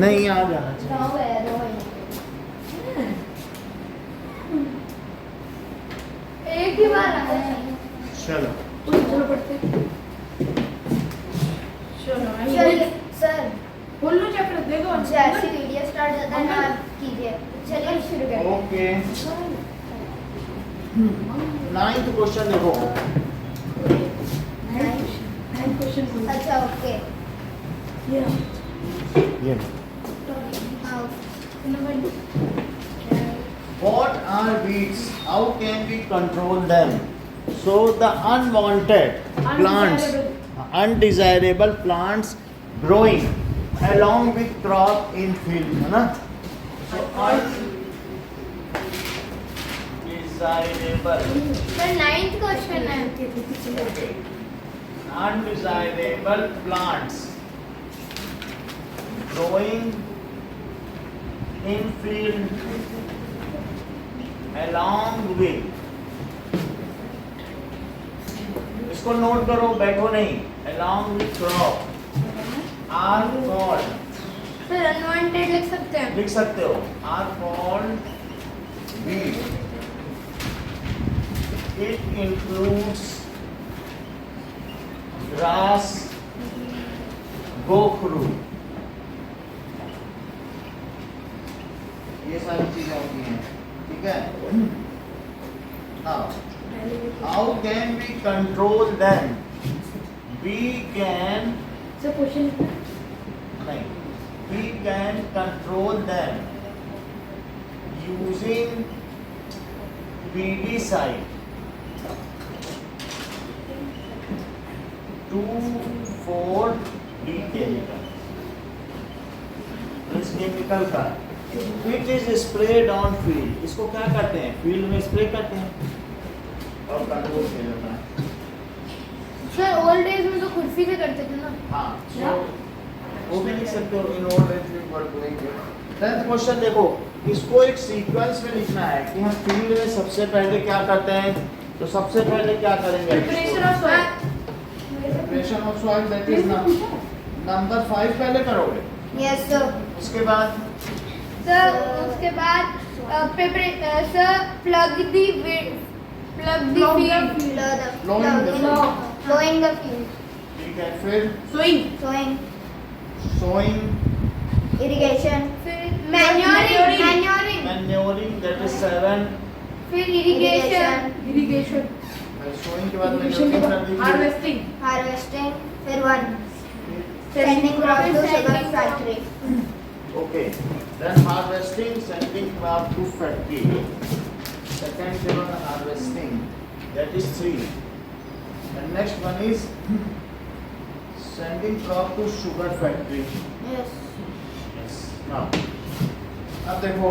नहीं आ जाना चाहिए। गाँव गया दो एक ही बार आया है। चलो चलो पढ़ते चलो चलिए सर, बोल लो चैप्टर देखो जैसे वीडियो स्टार्ट होता है ना आप कीजिए। चलिए शुरू करें। ओके, 9th क्वेश्चन देखो। क्वेश्चन अच्छा ओके। ये हाँ, what are weeds? How can we control them? So the undesirable plants growing along with crop in field, है ना? So undesirable. Sir 9th question है। Okay. Undesirable plants growing in field along with, इसको note करो, बैठो नहीं, along with crop are called, sir unwanted लिख सकते हैं। लिख सकते हो, are called weed. It includes grass, गोखरू, ये सारी चीजें होती हैं, ठीक है? Now, how can we control them? We can, sir question नहीं, we can control them using weedicide, 2,4-D chemical. इस केमिकल का It is sprayed on field. इसको क्या करते हैं? फील्ड में स्प्रे करते हैं और कंट्रोल किया जाता है। सर ओल्ड एज में तो कुर्सी से करते थे ना। हाँ, so वो भी लिख सकते हो, in old age we were doing it. 10th question देखो, इसको एक सीक्वेंस में लिखना है कि हम फील्ड में सबसे पहले क्या करते हैं। तो सबसे पहले क्या करेंगे? Preparation of soil Preparation of soil, that is number 5 पहले करोगे। Yes sir. उसके बाद सर उसके बाद sir plough the field, ploughing the field, ठीक है, फिर सोइंग sowing, इरिगेशन, फिर मैन्योरिंग, manuring, that is 7. फिर इरिगेशन, sowing के बाद manuring कर दीजिए। हार्वेस्टिंग, फिर 1 sending crop to sugar factory. Okay, then harvesting, sending crop to factory. Second level harvesting, that is 3. And next one is sending crop to sugar factory. Yes Yes. Now, अब देखो,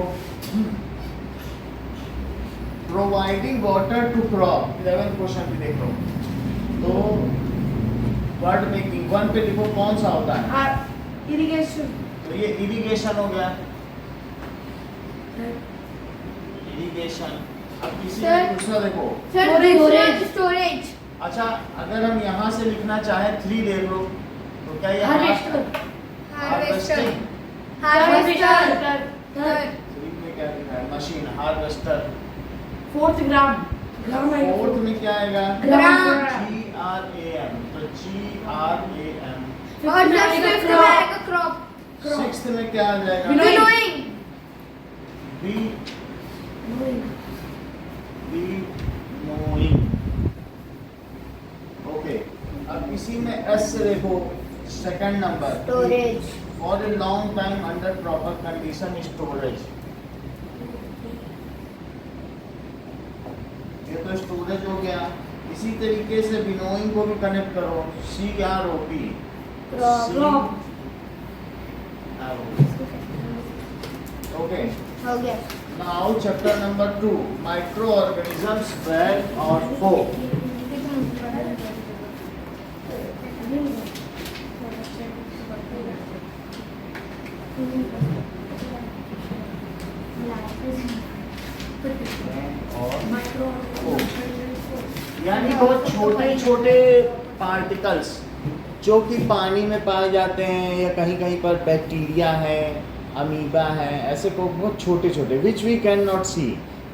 providing water to crop, 11 question भी देख लो। तो word making 1 पे देखो कौन सा होता है? इरिगेशन तो ये इरिगेशन हो गया, इरिगेशन। अब किसी ने सर, दूसरा देखो, सर स्टोरेज। अच्छा अगर हम यहाँ से लिखना चाहें 3 देख लो, तो क्या ये हार्वेस्टर, 3 में क्या लिखा है? Machine, harvester. फोर्थ ग्राम 4th में क्या आएगा? ग्राम। GRAM, तो GRAM। और जब फिफ्थ में आएगा क्रॉप, 6th में क्या आ जाएगा? Winnowing, winnowing. ओके, अब इसी में S से देखो, second number storage, for a long time under proper condition storage. ये तो स्टोरेज हो गया। इसी तरीके से विनोइंग को भी कनेक्ट करो, CROP, क्रॉप, ओके। हो गया। Now chapter number 2, micro organisms 12 और 4। यानी बहुत छोटे छोटे पार्टिकल्स जो कि पानी में पाए जाते हैं या कहीं कहीं पर बैक्टीरिया है, अमीबा है, ऐसे को बहुत छोटे छोटे विच वी कैन नॉट सी,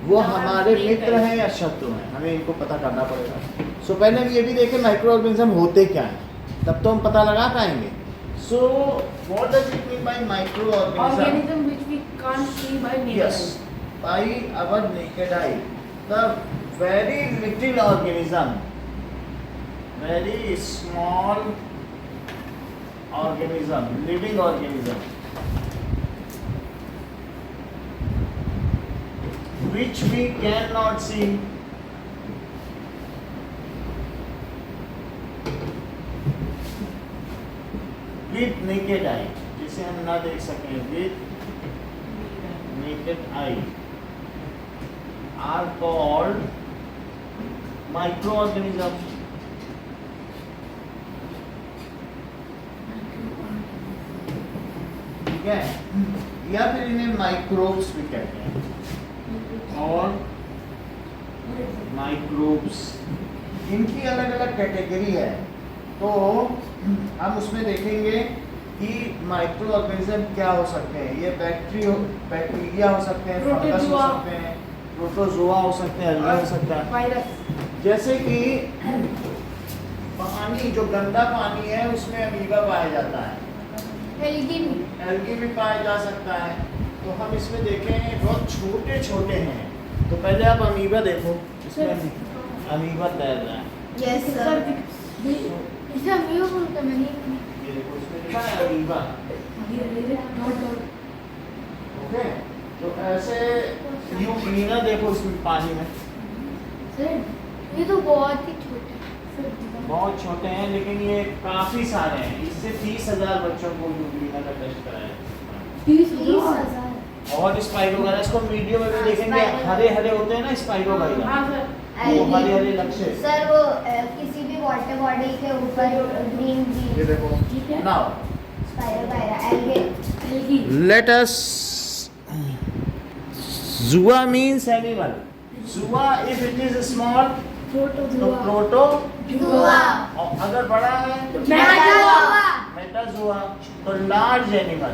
वो हमारे मित्र हैं या शत्रु हैं, हमें इनको पता करना पड़ेगा। सो पहले हम ये भी देखें माइक्रो ऑर्गेनिज्म होते क्या हैं, तब तो हम पता लगा पाएंगे। So what does it mean by micro organism? Organism which we can't see by naked Yes, eye. by our naked eye, the very little organism, very small organism, living organism, which we cannot see, with naked eye, जिसे हम ना देख सकें, with naked eye, are called microorganisms. ठीक है, या फिर इन्हें माइक्रोब्स भी कहते हैं, और माइक्रोब्स, इनकी अलग अलग कैटेगरी है। तो हम उसमें देखेंगे कि माइक्रो ऑर्गेनिज्म क्या हो सकते हैं। ये बैक्टीरिया हो सकते हैं, फंगस हो प्रोटोजोआ। सकते हैं, प्रोटोजोआ हो सकते हैं, अलगा हो सकता है। Virus. जैसे कि पानी, जो गंदा पानी है उसमें अमीबा पाया जाता है, एल्गी भी पाया जा सकता है। तो हम इसमें देखें बहुत छोटे छोटे हैं। तो पहले आप अमीबा देखो, इसमें अमीबा तैर रहा है, यस Sir, सर। the- इसे अमीबा बोलते हैं, मैंने ये देखो इसमें लिखा है अमीबा। ओके, तो ऐसे यू क्लीनर देखो इसमें पानी में सर ये तो बहुत ही छोटा है। बहुत छोटे हैं, लेकिन ये काफी सारे हैं। इससे 30,000 बच्चों को यू क्लीनर का टेस्ट कराया। 30,000। और स्पाइरो वायरस, इसको वीडियो में भी देखेंगे, हरे हरे होते हैं ना स्पाइरो वायरस, हाँ सर. वो हरे हरे लक्ष्य। सर वो किसी भी वाटर बॉडी के ऊपर ग्रीन ये देखो now spiral let us, zua means animal, zua if it is small तो प्रोटो, और अगर बड़ा है तो मेटाजोआ, तो लार्ज एनिमल,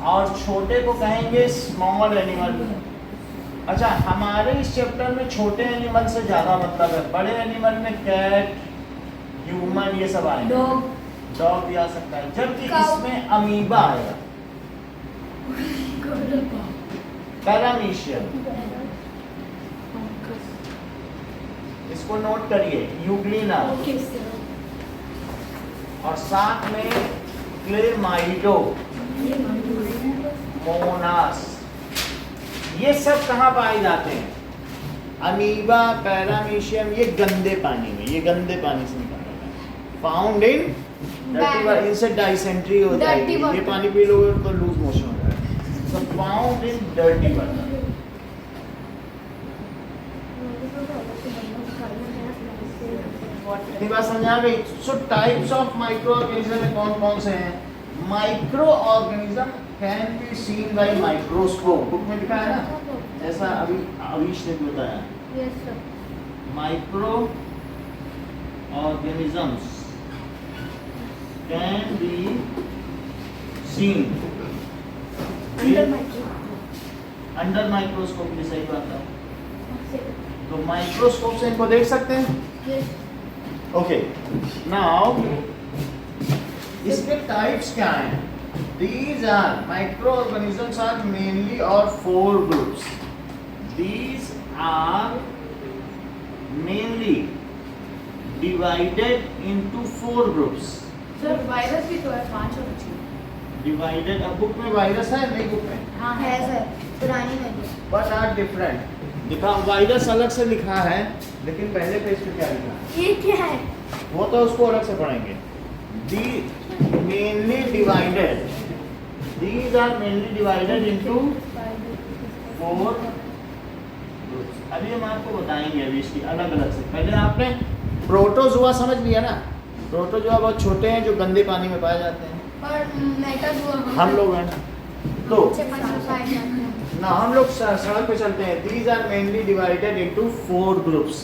और छोटे को कहेंगे स्मॉल एनिमल। अच्छा, हमारे इस चैप्टर में छोटे एनिमल से ज्यादा मतलब है, बड़े एनिमल में कैट, ह्यूमन, ये सब आएंगे, डॉग भी आ सकता है, जबकि इसमें अमीबा आएगा, पैरामीशियम। इसको नोट करिए, यूग्लिना, और साथ में क्लेमाइडो, मोनास, ये सब कहाँ पाए जाते हैं? अमीबा, पैरामीशियम, ये गंदे पानी में, ये गंदे पानी से निकलता है। फाउंड इन डर्टी वाटर, इनसे डाइसेंट्री होता है, ये पानी पी लोगे तो लूज मोशन होता है। So found in dirty water. इतनी बात समझ आ गई? So types of microorganism में कौन कौन से हैं? Microorganism can be seen by microscope, book में लिखा है ना, जैसा अभी अविश ने बताया। Microorganisms can be seen under microscope, ये सही बात है। तो माइक्रोस्कोप से इनको देख सकते हैं। ओके, नाउ इसके टाइप्स क्या हैं? These are microorganisms are mainly or 4 groups. These are mainly divided into 4 groups. Sir virus भी तो है, 5 होना चाहिए. Divided, अब बुक में वायरस है, नहीं बुक में, हाँ है सर, पुरानी में भी। but are different. लिखा वायरस अलग से लिखा है, लेकिन पहले पेज पे क्या लिखा है ये क्या है? वो तो उसको अलग से पढ़ेंगे। Mainly divided. These are mainly divided into 4 groups. अभी हम आपको बताएंगे अभी इसकी अलग अलग से। पहले आपने प्रोटोजोआ समझ लिया ना? प्रोटोजोआ बहुत छोटे हैं जो गंदे पानी में पाए जाते हैं। और मेटाजोआ हम लोग हैं तो पाए ना, हम लोग सड़क पे चलते हैं। These are mainly divided into 4 groups.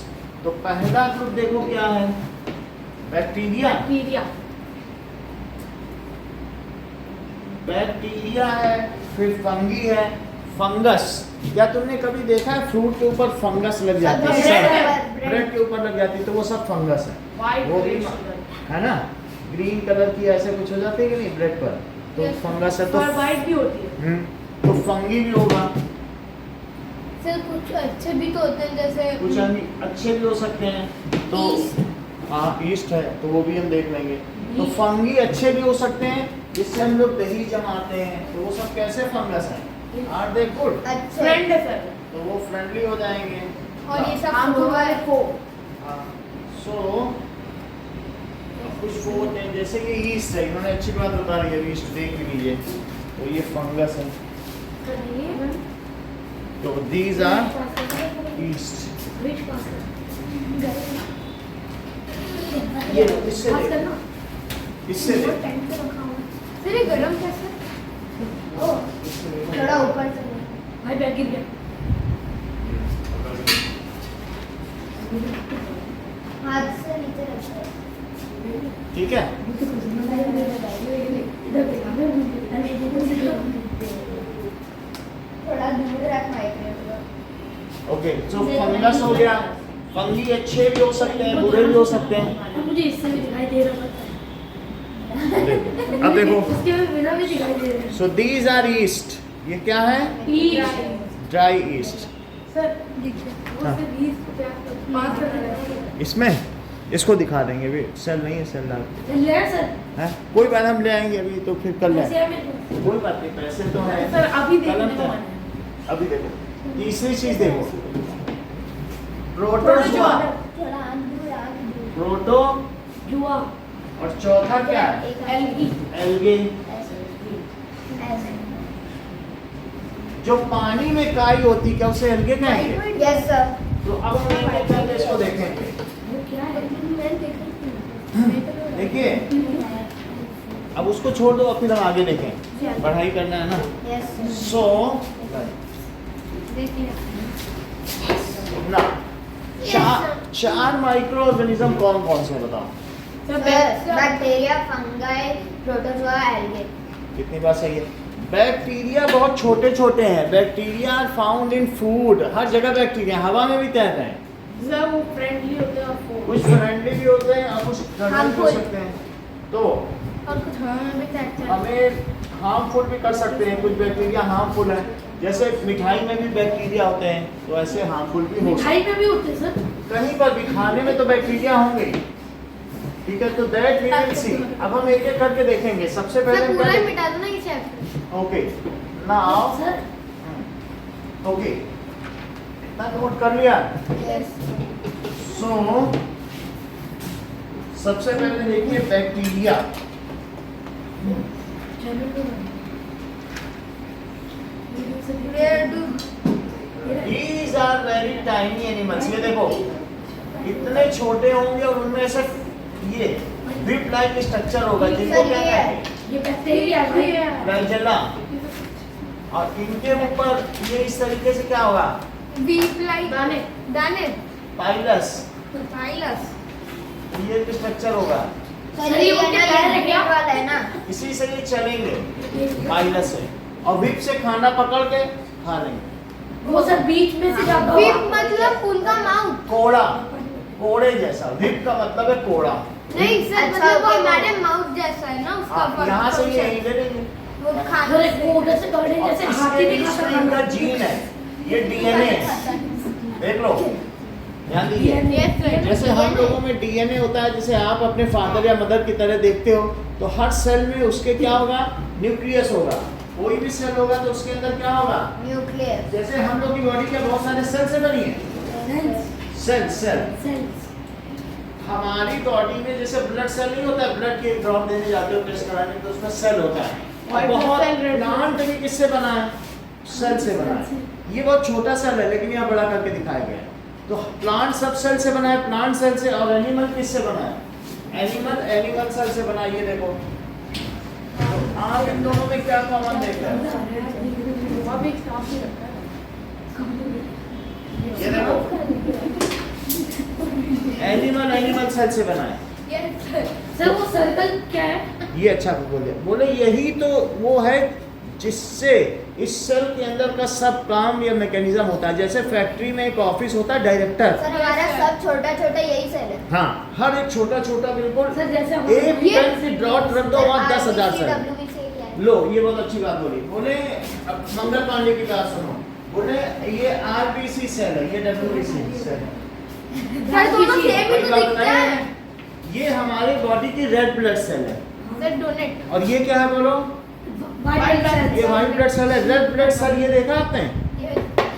तो पहला ग्रुप देखो क्या है? बैक्टीरिया बैक्टीरिया है, फिर फंगी है, फंगस। क्या तुमने कभी देखा है फ्रूट के ऊपर फंगस लग जाती है, ब्रेड के ऊपर लग जाती है, तो वो सब फंगस है, वो भी है ना, ग्रीन कलर की ऐसे कुछ हो जाती है कि नहीं ब्रेड पर, तो फंगस है। तो वाइट भी होती है। तो फंगी भी होगा। सर कुछ अच्छे भी तो होते हैं जैसे कुछ अच्छे भी हो सकते हैं, तो हाँ ईस्ट है तो वो भी हम देख लेंगे। तो फंगी अच्छे भी हो सकते हैं, जिससे हम लोग दही जमाते हैं, तो वो सब कैसे फंगस है, आर दे गुड, अच्छे फ्रेंड है सर। तो वो फ्रेंडली हो जाएंगे। और ये सब आमतौर पर फो सो कुछ फोर्थ है, जैसे ये ईस्ट है, इन्होंने अच्छी बात बता रही है, ईस्ट देख लीजिए, तो ये फंगस है, तो दीज आर ईस्ट। ये लो, इससे देखो, इससे देखो, सर ये गरम कैसे ओ थोड़ा ऊपर से भाई बैग गिर गया। हाथ से नीचे रखो ठीक है। थोड़ा दूर रख माइक्रोवेव ओके, जो फंगस हो गया, फंगी अच्छे भी हो सकते हैं, बुरे भी हो सकते हैं। मुझे इससे भी दिखाई दे रहा है। अब देखो, इसके बिना भी दिखाई दे रहा है। सो दीज आर ईस्ट, ये क्या है, ड्राई ईस्ट। सर देखिए वो हाँ। से 20 5 कर रहा है। इसमें इसको दिखा देंगे, अभी सेल नहीं है, सेल डाल ले सर है, कोई बात हम ले आएंगे अभी, तो फिर कल ले ऐसे आएंगे। हमें कोई बात नहीं, पैसे तो हैं। सर अभी कलम देखने तो को है। मन है। अभी देखो, तीसरी चीज देखो, प्रोटोजोआ, थोड़ा दूर प्रोटो, जुआ और चौथा क्या है, एलगी एल्गे। ऐसे ऐसे जो पानी में काई होती, क्या उसे एल्गे कहेंगे? यस सर तो अब हम एक एक करके इसको देखेंगे। वो क्या है? देखिए, अब उसको छोड़ दो, अब फिर हम आगे देखें, पढ़ाई करना है ना। यस सो ना, चार माइक्रो ऑर्गेनिज्म कौन कौन से बताओ? Sir bacteria fungi protozoa algae कितनी बार सही है? बैक्टीरिया बहुत छोटे छोटे हैं, bacteria are found in food, हर जगह बैक्टीरिया, हवा में भी तैरते हैं, सर वो फ्रेंडली होते हैं और कुछ फ्रेंडली भी होते हैं और कुछ harmful भी हो सकते हैं। तो और कुछ हमें भी तैरते हैं हमें हार्मफुल भी कर सकते हैं, कुछ बैक्टीरिया हार्मफुल है, जैसे मिठाई में भी बैक्टीरिया होते हैं, तो ऐसे हार्मफुल भी हो सकते मिठाई में भी होते हैं सर। हैं। कहीं पर भी खाने में तो बैक्टीरिया होंगे, ठीक है, तो दैट वी विल सी। अब हम एक एक करके देखेंगे। सबसे पहले सर पूरा ही मिटा दो ना ये chapter okay, now sir okay, इतना नोट कर लिया। यस सो सबसे पहले देखिए bacteria. These are very tiny animals। ये देखो इतने छोटे होंगे और उनमें से ये whip like स्ट्रक्चर होगा, जिनको क्या कहेंगे, ये बैक्टीरिया है। फ्लैजेला, और इनके ऊपर ये इस तरीके से क्या होगा, वीप लाइक दाने पाइलस, पाइलस ये एक स्ट्रक्चर होगा, सर ये वो क्या वाला है ना इसी से ये चलेंगे पाइलस से, और whip से खाना पकड़ के खा लेंगे। वो सर बीच में से जाता वीप मतलब उनका माउथ कोड़ा, कोड़े जैसा, whip का मतलब है कोड़ा। नहीं सर मतलब वो हमारे माउथ जैसा है ना उसका यहाँ से ये ले लेंगे, वो खाने सर वो उधर से गड़े और जैसे इसके हाथी नहीं बीच खा में इनका सकता। जीन है, ये डीएनए है, देख लो, ध्यान दीजिए। जैसे हम लोगों में डीएनए होता है, जैसे आप अपने फादर या मदर की तरह देखते हो, तो हर सेल में उसके क्या होगा, न्यूक्लियस होगा, कोई भी सेल होगा तो उसके अंदर क्या होगा, न्यूक्लियस जैसे हम लोग की बॉडी क्या बहुत सारे सेल से बनी है, सेल सेल। हमारी बॉडी में जैसे ब्लड सेल नहीं होता है, ब्लड के ड्रॉप देने जाते हो टेस्ट कराने, तो उसमें सेल होता है, और White blood बहुत cell, red blood प्लांट भी किससे बना है, सेल से बना है। ये बहुत छोटा सेल है लेकिन यहाँ बड़ा करके दिखाया गया है। तो प्लांट सब सेल से बना है, प्लांट सेल से, और एनिमल किससे बना है, एनिमल सेल से बना है। ये देखो, तो आप इन दोनों में क्या कॉमन देख रहे हो, वहाँ भी एक सांप भी रखा है। ये देखो, एनिमल सेल से बना है, सर वो सर्कल क्या है? ये अच्छा बोले यही तो वो है जिससे इस सेल के अंदर का सब काम या मैकेनिज्म होता है। जैसे फैक्ट्री में एक ऑफिस होता है डायरेक्टर, सर हमारा सब छोटा छोटा यही सेल है। हाँ हर एक छोटा छोटा बिल्कुल सर जैसे हम एक पेन से डॉट रख दो वहाँ 10,000 सेल। WBC है। लो ये बहुत अच्छी बात बोली। बोले अब मंगल पांडे की बात सुनो। बोले ये RBC सेल है, ये WBC सेल है। सर दोनों सेम ही बड़ी तो बात दिखता बताइए, है। ये हमारी बॉडी की रेड ब्लड सेल है सर डोनेट। और ये क्या है बोलो? ये व्हाइट ब्लड सेल है। रेड ब्लड सेल ये देखा आपने?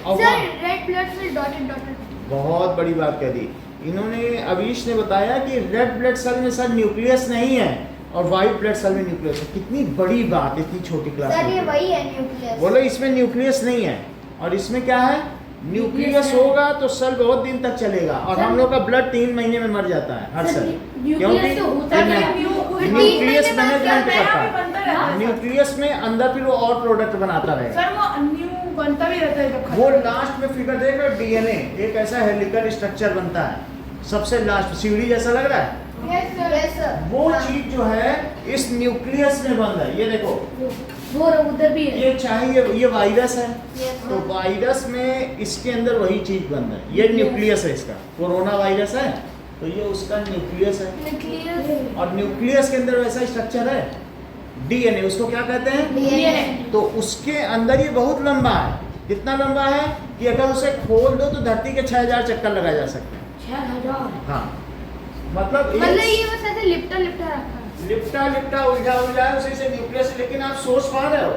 और sir red blood cell dotted dotted. बहुत बड़ी बात कह दी इन्होंने। अवीश ने बताया कि रेड ब्लड सेल में सर न्यूक्लियस नहीं है और व्हाइट ब्लड सेल में न्यूक्लियस है। कितनी बड़ी बात, इतनी छोटी क्लास सर ये में। वही है न्यूक्लियस। बोलो इसमें न्यूक्लियस नहीं है और इसमें क्या है? न्यूक्लियस होगा तो सेल बहुत दिन तक चलेगा और हम लोग का ब्लड 3 महीने में मर जाता है हर सेल। न्यूक्लियस तो होता क्या है? न्यूक्लियस मैनेजमेंट करता है। न्यूक्लियस में अंदर फिर वो और प्रोडक्ट बनाता रहेगा। सर वो न्यू बनता भी रहता है जब वो लास्ट में फिगर देख रहे हो, डीएनए एक ऐसा हेलिकल स्ट्रक्चर बनता है सबसे लास्ट, सीढ़ी जैसा लग रहा है। Yes sir. वो चीज जो है इस न्यूक्लियस में बंद है। ये देखो वो उधर भी है। ये चाहे ये वायरस है यस तो वायरस में इसके अंदर वही चीज बंद है। ये न्यूक्लियस है इसका। कोरोना वायरस है तो ये उसका न्यूक्लियस है न्यूक्लियस। और न्यूक्लियस के अंदर वैसा स्ट्रक्चर है डीएनए, उसको क्या कहते हैं? डीएनए। तो उसके अंदर ये बहुत लंबा है। कितना लंबा है कि अगर उसे खोल दो तो धरती के 6000 चक्कर लगाए जा सकते हैं। 6000। हाँ मतलब ये बस ऐसे लिपटा लिपटा रखा है। लिपटा उलझा है उसी से न्यूक्लियस। लेकिन आप सोच पा रहे हो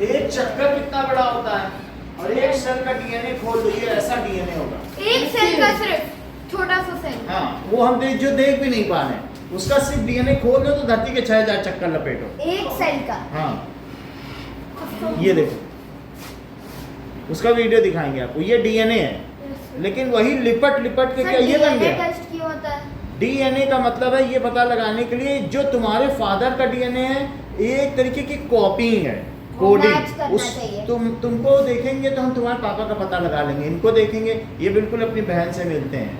एक चक्कर कितना बड़ा होता है और एक सेल का डीएनए खोल दो, ये ऐसा डीएनए होगा। एक सेल का सिर्फ छोटा सा सेल। हाँ वो हम जो देख भी नहीं पा रहे हैं, उसका सिर्फ डीएनए खोल दो तो धरती के 6000 चक्कर लपेटो। एक सेल का। हाँ ये देखो उसका वीडियो दिखाएंगे आपको। ये डीएनए है लेकिन वही लिपट के क्या ये बन गया। टेस्ट क्यों होता है? डीएनए का मतलब है ये पता लगाने के लिए जो तुम्हारे फादर का डीएनए है एक तरीके की कॉपिंग है, मैच कोडिंग। करना उस चाहिए। तुमको देखेंगे तो हम तुम्हारे पापा का पता लगा लेंगे, इनको देखेंगे ये बिल्कुल अपनी बहन से मिलते हैं।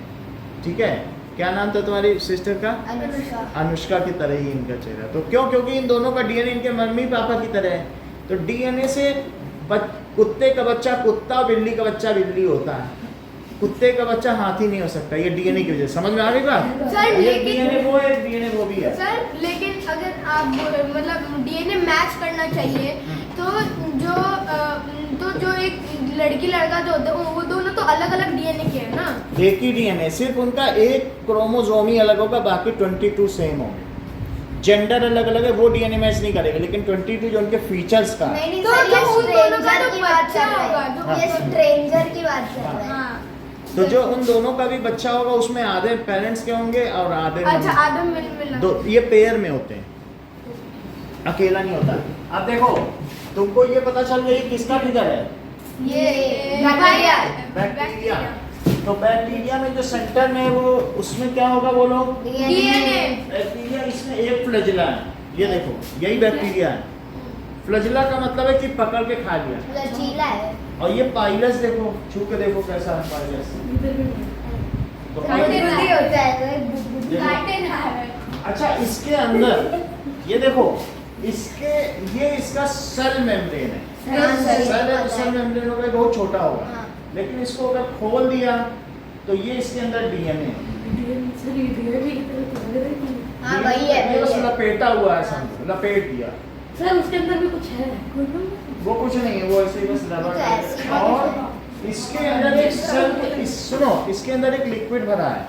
ठीक है, क्या नाम था तुम्हारी सिस्टर का? अनुष्का। अनुष्का की तरह ही इनका चेहरा। तो क्यों? क्योंकि इन दोनों का डीएनए इनके मम्मी पापा की तरह है। तो डीएनए से कुत्ते का बच्चा कुत्ता, बिल्ली का बच्चा बिल्ली होता है। कुत्ते का बच्चा हाथी नहीं हो सकता, ये डीएनए की वजह से। समझ में आ गई बात? सर ये लेकिन डीएनए वो है, डीएनए वो भी है। सर लेकिन अगर आप मतलब डीएनए मैच करना चाहिए तो जो एक लड़की लड़का जो होते हैं वो दोनों तो अलग अलग डीएनए के हैं ना। एक ही डीएनए, सिर्फ उनका एक क्रोमोसोम ही अलग होगा, बाकी 22 सेम होंगे। जेंडर अलग अलग है, वो डीएनए मैच नहीं करेगा, लेकिन 22 जो उनके फीचर्स का है। नहीं तो सर, जो ये उन दोनों का स्ट्रेंजर जो की बात बच्चा कर रहे होगा, हैं। जो- ये स्ट्रेंजर की बात कर रहे हैं। हाँ। तो जो उन दोनों का भी बच्चा होगा उसमें आधे पेरेंट्स के होंगे और आधे अच्छा आदम मिला। दो, ये पेयर में होते हैं, अकेला नहीं होता। अब देखो तुमको ये पता चल गया ये किसका फिगर है? ये बैक्टीरिया। बैक्टीरिया। तो बैक्टीरिया में जो सेंटर में है वो उसमें क्या होगा बोलो? डीएनए। बैक्टीरिया इसमें एक फ्लैजिला है, ये देखो यही बैक्टीरिया है। फ्लैजिला का मतलब है कि पकड़ के खा लिया। लचीला है। और ये पाइलस देखो, छू के देखो कैसा है पाइलस। तो बुद्धि होता है देखो। अच्छा इसके अंदर ये देखो इसका सेल मेम्ब्रेन है। सेल मेम्ब्रेन होगा बहुत छोटा होगा, हाँ। लेकिन इसको अगर खोल दिया तो ये इसके अंदर डीएनए हाँ वही है बस वही है। लपेटा हुआ है, समझो लपेट दिया। सर उसके अंदर भी कुछ है। वो कुछ नहीं है, वो ऐसे ही बस रबड़ तो ऐसे है। और इसके अंदर एक सेल सुनो इसके अंदर एक लिक्विड भरा है,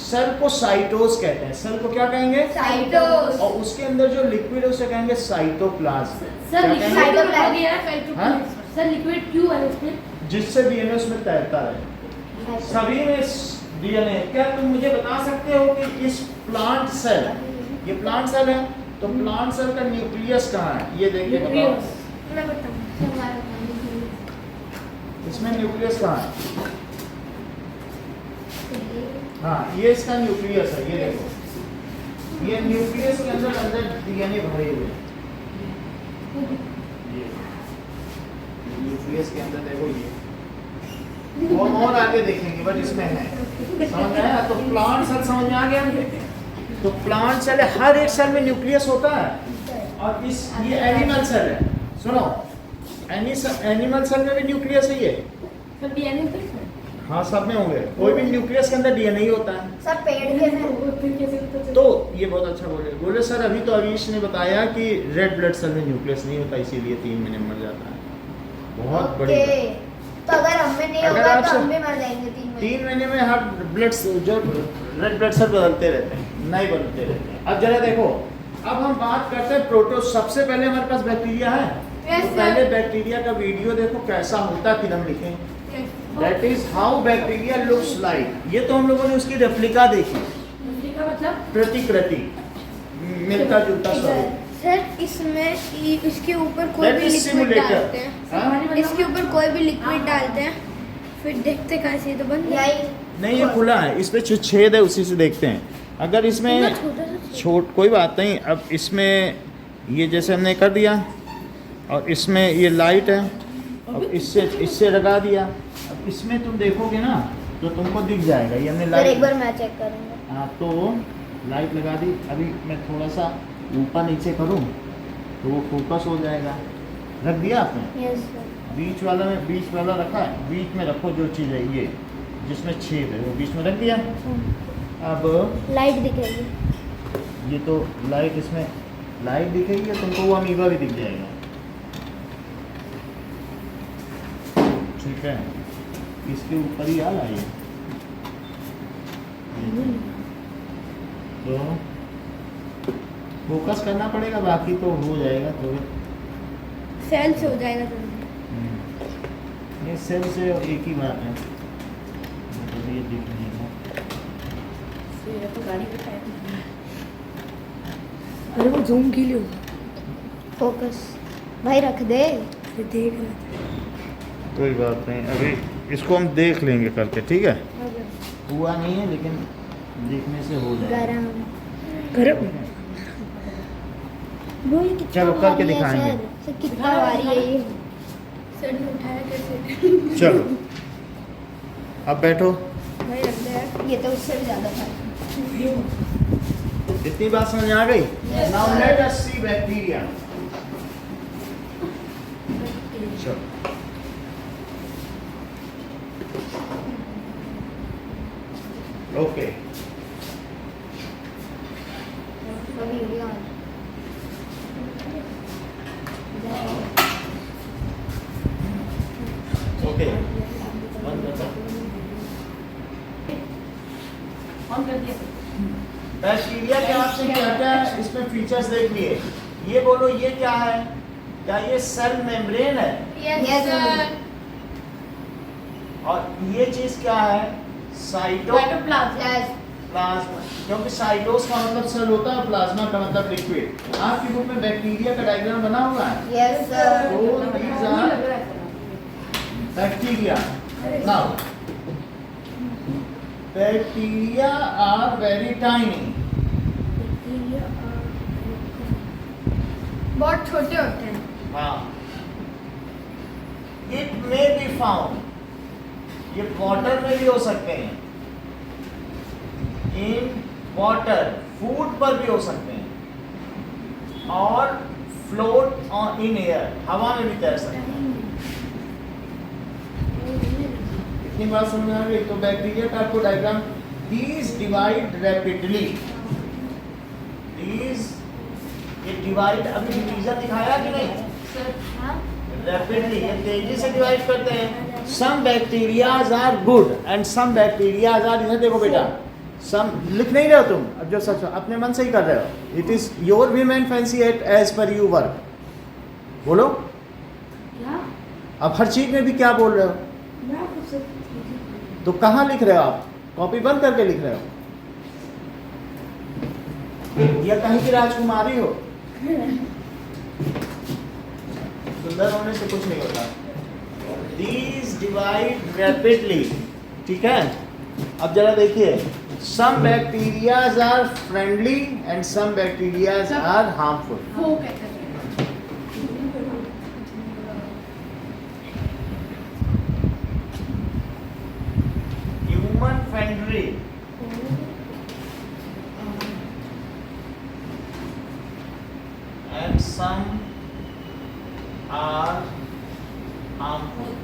सेल को साइटोस कहते हैं। सेल को क्या कहेंगे? साइटोस। और उसके अंदर जो लिक्विड है उसे कहेंगे साइटोप्लाज्म। सर क्या लिक्विड कहेंगे? क्यों लगा दिया है? हाँ? सर लिक्विड क्यों है उसमें? जिससे डीएनए उसमें तैरता रहे। सभी में डीएनए। क्या तुम मुझे बता सकते हो कि इस प्लांट सेल, ये प्लांट सेल है, तो प्लांट सेल का न्यूक्लियस कहाँ है? ये देखिए बताओ, मैं बताऊँ। इसमें न्यूक्लियस कहाँ है? हाँ ये इसका न्यूक्लियस है, ये देखो ये न्यूक्लियस के अंदर डीएनए भरे हुए हैं। ये न्यूक्लियस के अंदर देखो ये, और आगे देखेंगे बट इसमें है। समझ में आया? तो प्लांट सेल समझ में आ गया। तो प्लांट सेल है, हर एक सेल में न्यूक्लियस होता है। और इस ये एनिमल सेल है, सुनो, एनिमल सेल में भी न्यूक्लियस है ये। सब डीएनए पे है। हाँ सब में होंगे, कोई भी न्यूक्लियस के अंदर डीएनए ही होता है। सर पेड़ के में फिर कैसे पता चला? तो ये बहुत अच्छा बोले सर, अभी तो अवीश ने बताया कि रेड ब्लड सेल में न्यूक्लियस नहीं होता, इसीलिए 3 महीने में मर जाता है। बहुत बड़ी ओके, तो अगर हम में नहीं अगर होगा आपसे- तो हम भी मर जाएंगे 3 महीने। 3 महीने में हर ब्लड जो रेड ब्लड सेल बदलते रहते हैं, नहीं बदलते रहते हैं। अब जरा देखो, अब हम बात करते हैं प्रोटो। सबसे पहले हमारे पास बैक्टीरिया है। Yes, तो sir. पहले बैक्टीरिया का वीडियो देखो कैसा होता है, फिर हम लिखें that is how bacteria looks like. ये तो हम लोगों ने उसकी रेप्लिका देखी, का मतलब प्रतिकृति, मिलता जुलता स्वरूप। सर इसमें इसके ऊपर कोई That भी is लिक्विड simulator. डालते हैं, हाँ? इसके ऊपर कोई भी लिक्विड डालते हैं, फिर देखते कैसे तो बन जाए। यही नहीं ये खुला है, इस पे छेद है, उसी से देखते हैं। अगर इसमें इतना छोटा सा छोट कोई बात नहीं। अब इसमें ये जैसे हमने कर दिया, और इसमें ये लाइट है, अब इससे लगा दिया। अब इसमें तुम देखोगे ना तो तुमको दिख जाएगा, ये हमने सर एक लाइट। बार मैं चेक करूंगा। हाँ तो लाइट लगा दी। अभी मैं थोड़ा सा ऊपर नीचे करूँ तो वो फोकस हो जाएगा। रख दिया आपने? Yes sir. बीच वाला रखा है, बीच में रखो जो चीज़ है ये जिसमें छेद है, वो बीच में रख दिया। अब लाइट दिखेगी। ये तो लाइट, इसमें लाइट दिखेगी, तुमको वो अमीबा भी दिख जाएगा। ठीक है, इसके ऊपर ही आ रहा है तो फोकस करना पड़ेगा, बाकी तो हो जाएगा। तो सेल से हो जाएगा तो। ये सेल से एक ही बात है, मतलब ये दिख नहीं रहा। ये तो गाड़ी पे टाइप नहीं है। अरे वो जूम के लिए होगा। फोकस भाई रख दे। फिर देख रहे थे। कोई बात नहीं, अभी इसको हम देख लेंगे करके, ठीक है। हुआ नहीं है लेकिन देखने से हो जाएगा। गरम गरम वो ये कितना चलो, करके भारी है दिखाएंगे। सर? सर कितना भारी है ये? सर ने उठाया कैसे? चलो अब बैठो। भाई रख दे यार। ये तो उससे भी ज्यादा था। इतनी बात समझ आ गई? नाउ लेट अस सी बैक्टीरिया। चलो ओके, अभी वीडियो ऑन। ओके बंद कर दो। ऑन कर दिया। बैक्टीरिया के आपसे क्या क्या इसमें फीचर्स देख लिए। ये बोलो ये क्या है? क्या ये सेल मेम्ब्रेन है? Yes, sir. और ये चीज क्या है? साइटोप्लाज्म। Yes. प्लाज्मा, क्योंकि साइटोस का मतलब सेल होता है, प्लाज्मा का मतलब लिक्विड। आपकी बुक में बैक्टीरिया का डायग्राम बना हुआ है। Yes, sir. तो these are लग रहा है bacteria. Now, bacteria are very tiny. बहुत छोटे होते हैं। हाँ. It may be found. ये वाटर में भी हो सकते हैं, इन वाटर, फूड पर भी हो सकते हैं, और फ्लोट ऑन इन एयर, हवा में भी तैर सकते हैं। इतनी बात समझ आ गई? तो बैक्टीरिया का आपको diagram, these divide rapidly, these ये डिवाइड, अभी डिवीजन दिखाया कि नहीं? रैपिडली, ये तेजी से डिवाइड करते हैं। Some bacterias are good and some bacterias are, इधर देखो बेटा, सम लिख नहीं रहे हो तुम, अब जो सच अपने मन से ही कर रहे हो। It is your whim and fancy at as per you work. बोलो क्या? अब हर चीज में भी क्या बोल रहे हो? मैं कुछ से तो कहाँ लिख रहे हो आप? कॉपी बंद करके लिख रहे हो या कहीं की राजकुमारी हो? सुंदर होने से कुछ नहीं होता। These divide rapidly, ठीक है। अब जरा देखिए, some bacteria are friendly and some bacteria are harmful. वो कहते हैं। Human friendly, or harmful.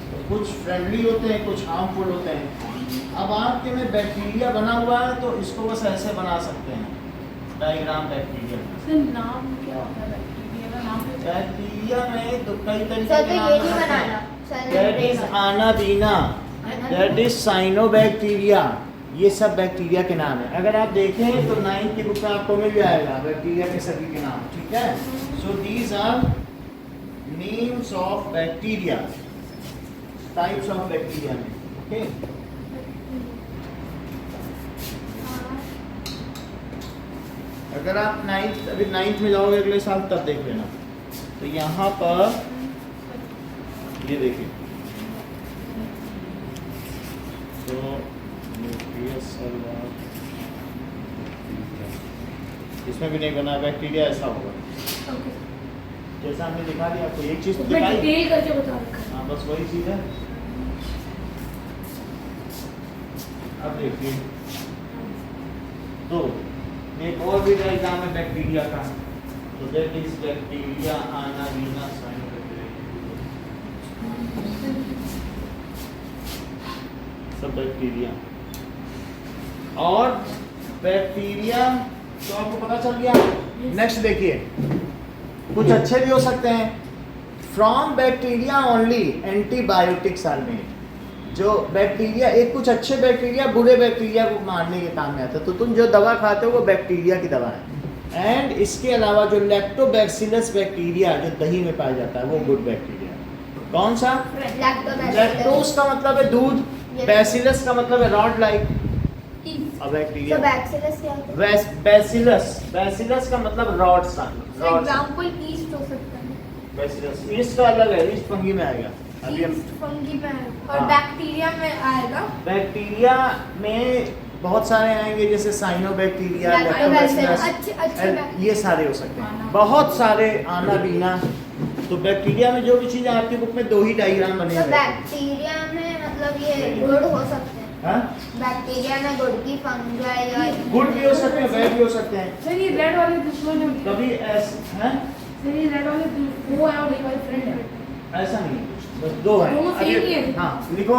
तो कुछ फ्रेंडली होते हैं, कुछ हार्मफुल होते हैं। अब आपके में बैक्टीरिया बना हुआ है तो इसको बस ऐसे बना सकते हैं, डायग्राम बैक्टीरिया। सर नाम क्या होता है बैक्टीरिया का नाम? बैक्टीरिया में तो कई तरीके सर तो के ये नाम नहीं होते बनाना हैं। Sir that is anabaena, that is cyanobacteria. ये सब बैक्टीरिया के नाम है। अगर आप देखें तो 9th की बुक में आपको मिल जाएगा बैक्टीरिया के सभी के नाम, ठीक है। So these are names of bacteria, types of bacteria में, ओके। अगर आप 9th अभी 9th में जाओगे अगले साल तब देख लेना। तो यहाँ पर ये देखिए, तो इसमें भी नहीं बना बैक्टीरिया, ऐसा होगा जैसा हमने दिखा दिया आपको। एक चीज दिखाई, डिटेल करके बता रखा है। हाँ बस वही चीज है। अब देखिए तो एक और भी डायग्राम है बैक्टीरिया का। तो दैट इज बैक्टीरिया आनाबीना साइनोबैक्टीरिया, सब बैक्टीरिया। और बैक्टीरिया तो आपको पता चल गया। नेक्स्ट देखिए, कुछ अच्छे भी हो सकते हैं। From bacteria only antibiotics are made. जो बैक्टीरिया, एक कुछ अच्छे बैक्टीरिया बुरे बैक्टीरिया को मारने के काम में आता है। तो तुम जो दवा खाते हो वो बैक्टीरिया की दवा है। एंड इसके अलावा जो लैक्टोबैसिलस बैक्टीरिया जो दही में पाया जाता है वो गुड बैक्टीरिया। कौन सा? लैक्टोज का मतलब है दूध, बैसिलस का मतलब है रॉड लाइक। अब बैक्टीरिया बैक्टीरिया क्या होता है? बैसिलस का मतलब रॉड सा, रॉड। एग्जांपल ईस्ट हो सकता है। बैसिलस ईस्ट का अलग है, ईस्ट फंगी में आएगा। अभी हम फंगी में आएगा और हाँ। बैक्टीरिया में आएगा। बैक्टीरिया में बहुत सारे आएंगे, जैसे साइनोबैक्टीरिया, लैक्टोबैसिलस, अच्छे ये सारे हो सकते हैं, बहुत सारे आनाबीना। तो बैक्टीरिया में जो भी चीज आपकी बुक में 2 ही डायग्राम बने तो हुए हैं। बैक्टीरिया में मतलब ये गुड हो सकते हैं। हाँ? बैक्टीरिया में गुड की फंगाई या गुड भी हो सकते हैं, बैड भी हो सकते हैं। सर ये रेड वाले दुश्मन है। कभी ऐसा है, सर ये रेड वाले वो है और ये वाले फ्रेंड है। ऐसा नहीं है, बस 2 है। दोनों अभी- same ही है। हाँ लिखो,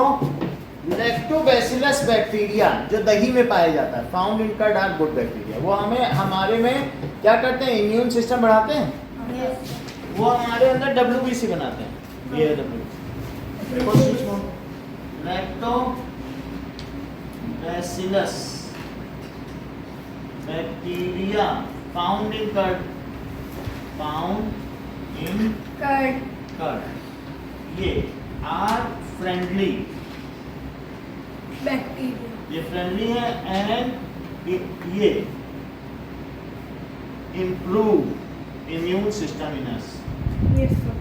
लैक्टोबैसिलस बैक्टीरिया जो दही में पाया जाता है, found in curd are good bacteria. वो हमें हमारे में क्या करते हैं, इम्यून सिस्टम बढ़ाते हैं। वो हमारे अंदर WBC बनाते हैं। ये WBC lactobacillus bacteria found in curd, found in curd, ये आर फ्रेंडली, बैक्टीरिया ये फ्रेंडली है। एंड ये improve immune system in us. Yes sir.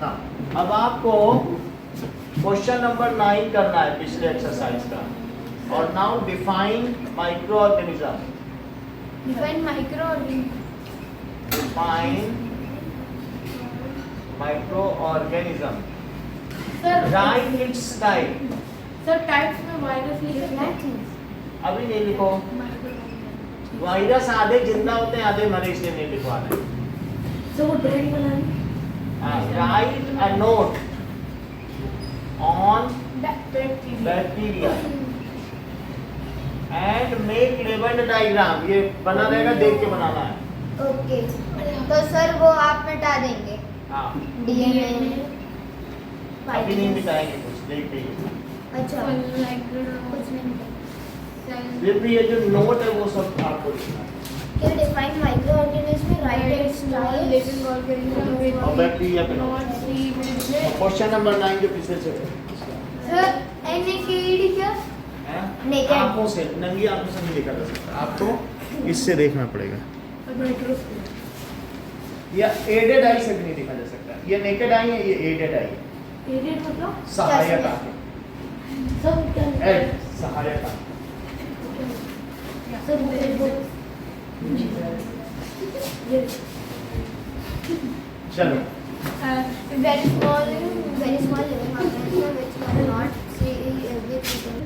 ना अब आपको क्वेश्चन नंबर 9 करना है पिछले एक्सरसाइज का। और now define micro organism. Define micro define micro organism, sir right it's type. Sir types में वायरस लिखे हैं। अभी नहीं लिखो, वायरस आधे जिंदा होते हैं आधे मरे, इसलिए नहीं लिखवा रहे। सर वो ड्राइंग बनानी right a note on bacteria. Bacteria and make labelled diagram. ये बना रहेगा, देख के बनाना है। ओके, तो सर वो आप मिटा देंगे हाँ डीएनए। अभी नहीं मिटाएंगे, कुछ देख के ही। अच्छा, लाइक कुछ नहीं मिटा। फिर भी ये जो नोट है वो सब आपको लिखना है। क्या डिफाइन माइक्रो ऑर्गेनिज्म में right it's type? Living organism और बैक्टीरिया पे नॉट सी में क्वेश्चन नंबर 9 जो पीछे से सर एनएकेडी क्या? है, Naked. आंखों से, नंगी आंखों से नहीं देखा जा सकता, आपको इससे देखना पड़ेगा। माइक्रोस्कोप। या एडेड आई से भी नहीं देखा जा सकता। ये नेकेड आई है, ये एडेड आई है, एरियल मतलब सहायक आंखें। सब क्या एड सहायक आंखें। सर वो ये चलो very small living organism which cannot see everything.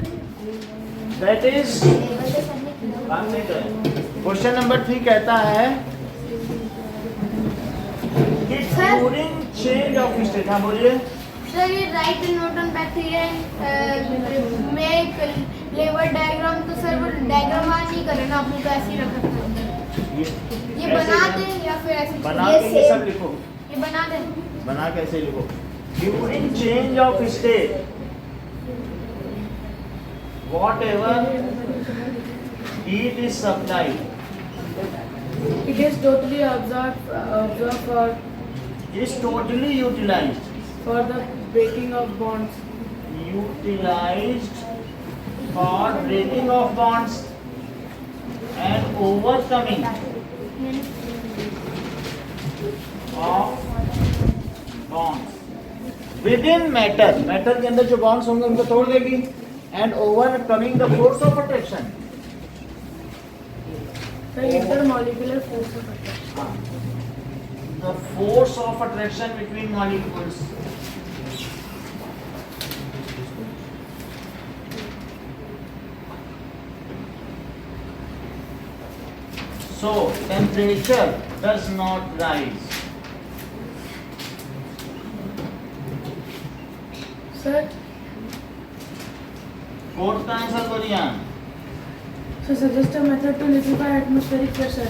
That is Label the subject. बात नहीं करें। क्वेश्चन नंबर 3 कहता है कि Sir? During change of state, हाँ बोलिए। सर ये write note on bacteria make लेवर डायग्राम, तो सर वो डायग्राम नहीं करे ना, अपने को ऐसे ही रखा था। ये कैसे बना करना? दें या फिर ऐसे बना ये के ये सब same- लिखो, ये बना दें। बना के ऐसे लिखो। During change of state whatever heat is supplied It is totally absorbed for is totally utilized the breaking of bonds. utilized for breaking of bonds and overcoming of bonds within matter, matter के अंदर जो bonds होंगे उनको तोड़ देगी, and overcoming the force of attraction. So intermolecular force of attraction. The force of attraction between molecules. So temperature does not rise. Sir, Fourth का answer बोलिए। so suggest a method to liquefy atmospheric pressure.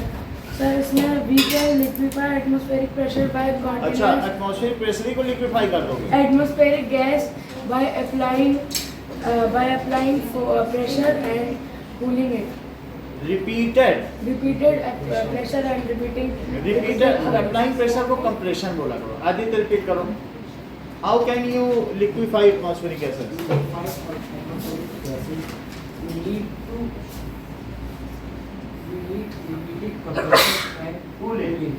Sir, इसमें we can liquefy atmospheric pressure by अच्छा, continuous atmospheric pressure को liquefy कर दोगे। atmospheric gas by applying pressure and cooling it. Repeated Pressure and repeating. Applying pressure को compression बोला करो। Aditya repeat करो। How can you liquefy atmospheric gases? We need compression and cooling.